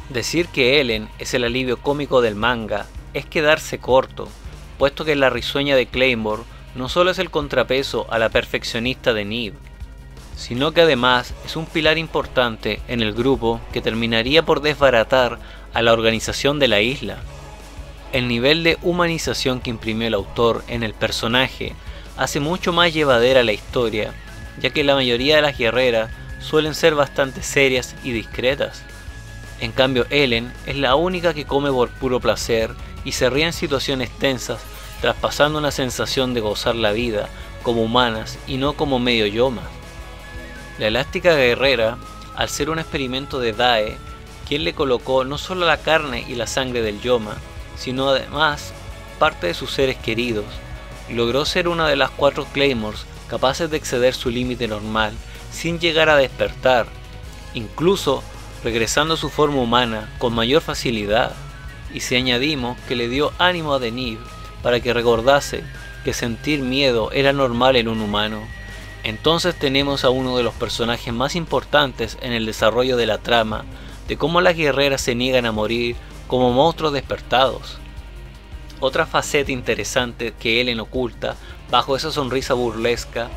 Decir que Ellen es el alivio cómico del manga es quedarse corto, puesto que la risueña de Claymore no solo es el contrapeso a la perfeccionista de Nive, sino que además es un pilar importante en el grupo que terminaría por desbaratar a la organización de la isla. El nivel de humanización que imprimió el autor en el personaje hace mucho más llevadera la historia, ya que la mayoría de las guerreras suelen ser bastante serias y discretas. En cambio, Ellen es la única que come por puro placer y se ríe en situaciones tensas, traspasando una sensación de gozar la vida como humanas y no como medio yoma. La elástica guerrera, al ser un experimento de Dae, quien le colocó no solo la carne y la sangre del yoma, sino además parte de sus seres queridos, logró ser una de las 4 Claymores capaces de exceder su límite normal sin llegar a despertar, incluso regresando a su forma humana con mayor facilidad. Y si añadimos que le dio ánimo a Nive para que recordase que sentir miedo era normal en un humano, entonces tenemos a uno de los personajes más importantes en el desarrollo de la trama, de cómo las guerreras se niegan a morir como monstruos despertados. Otra faceta interesante que Ellen oculta bajo esa sonrisa burlesca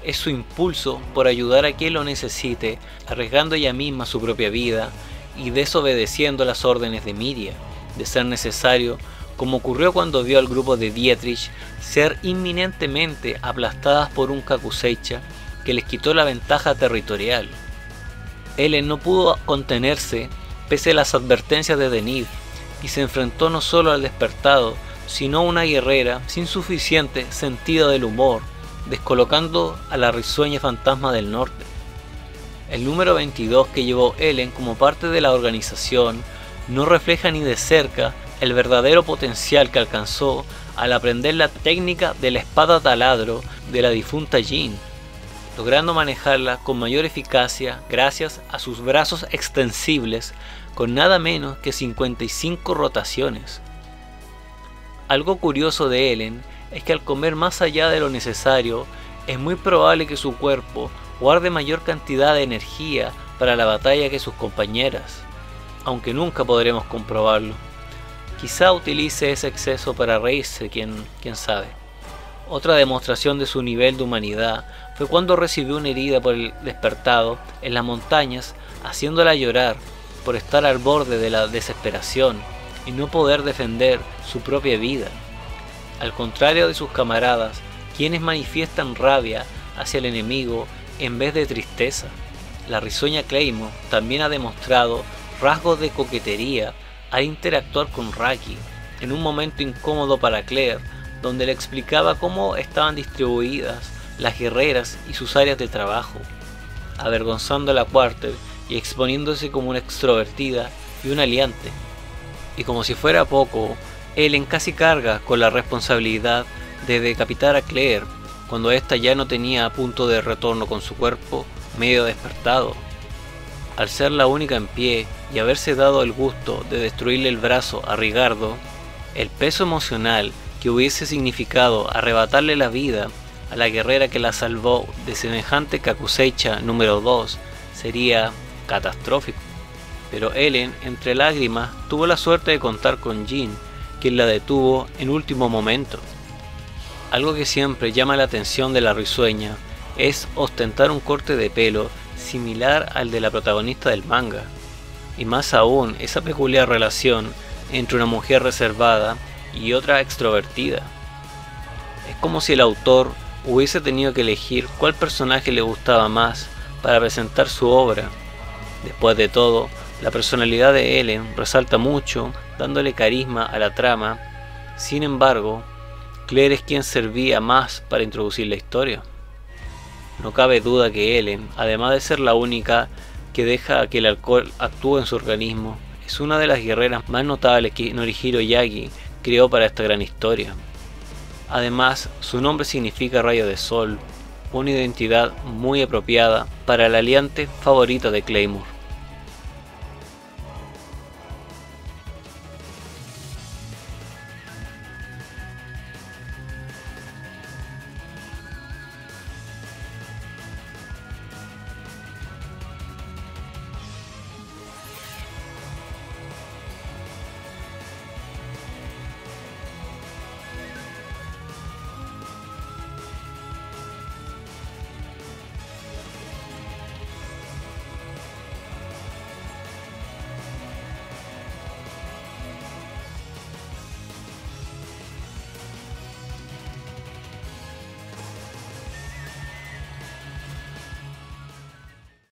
es su impulso por ayudar a quien lo necesite, arriesgando ella misma su propia vida y desobedeciendo las órdenes de Miria, de ser necesario, como ocurrió cuando vio al grupo de Dietrich ser inminentemente aplastadas por un Kakuseicha que les quitó la ventaja territorial. Ellen no pudo contenerse pese a las advertencias de Nive y se enfrentó no solo al despertado, sino a una guerrera sin suficiente sentido del humor, descolocando a la risueña fantasma del norte. El número 22 que llevó Ellen como parte de la organización no refleja ni de cerca el verdadero potencial que alcanzó al aprender la técnica de la espada taladro de la difunta Jean, logrando manejarla con mayor eficacia gracias a sus brazos extensibles con nada menos que 55 rotaciones. Algo curioso de Ellen es que al comer más allá de lo necesario, es muy probable que su cuerpo guarde mayor cantidad de energía para la batalla que sus compañeras, aunque nunca podremos comprobarlo. Quizá utilice ese exceso para reírse, quién sabe. Otra demostración de su nivel de humanidad fue cuando recibió una herida por el despertado en las montañas, haciéndola llorar por estar al borde de la desesperación y no poder defender su propia vida. Al contrario de sus camaradas, quienes manifiestan rabia hacia el enemigo en vez de tristeza, la risueña Claymore también ha demostrado rasgos de coquetería al interactuar con Raki, en un momento incómodo para Claire, donde le explicaba cómo estaban distribuidas las guerreras y sus áreas de trabajo, avergonzando a la Quarter y exponiéndose como una extrovertida y una aliante. Y como si fuera poco, Ellen casi carga con la responsabilidad de decapitar a Claire cuando ésta ya no tenía punto de retorno con su cuerpo medio despertado. Al ser la única en pie y haberse dado el gusto de destruirle el brazo a Rigardo, el peso emocional que hubiese significado arrebatarle la vida a la guerrera que la salvó de semejante Kakuseicha número 2 sería catastrófico. Pero Ellen, entre lágrimas, tuvo la suerte de contar con Jean, quien la detuvo en último momento. Algo que siempre llama la atención de la risueña es ostentar un corte de pelo similar al de la protagonista del manga, y más aún esa peculiar relación entre una mujer reservada y otra extrovertida. Es como si el autor hubiese tenido que elegir cuál personaje le gustaba más para presentar su obra. Después de todo, la personalidad de Ellen resalta mucho, dándole carisma a la trama. Sin embargo, Claire es quien servía más para introducir la historia. No cabe duda que Ellen, además de ser la única que deja que el alcohol actúe en su organismo, es una de las guerreras más notables que Norihiro Yagi creó para esta gran historia. Además, su nombre significa rayo de sol, una identidad muy apropiada para la aliante favorita de Claymore.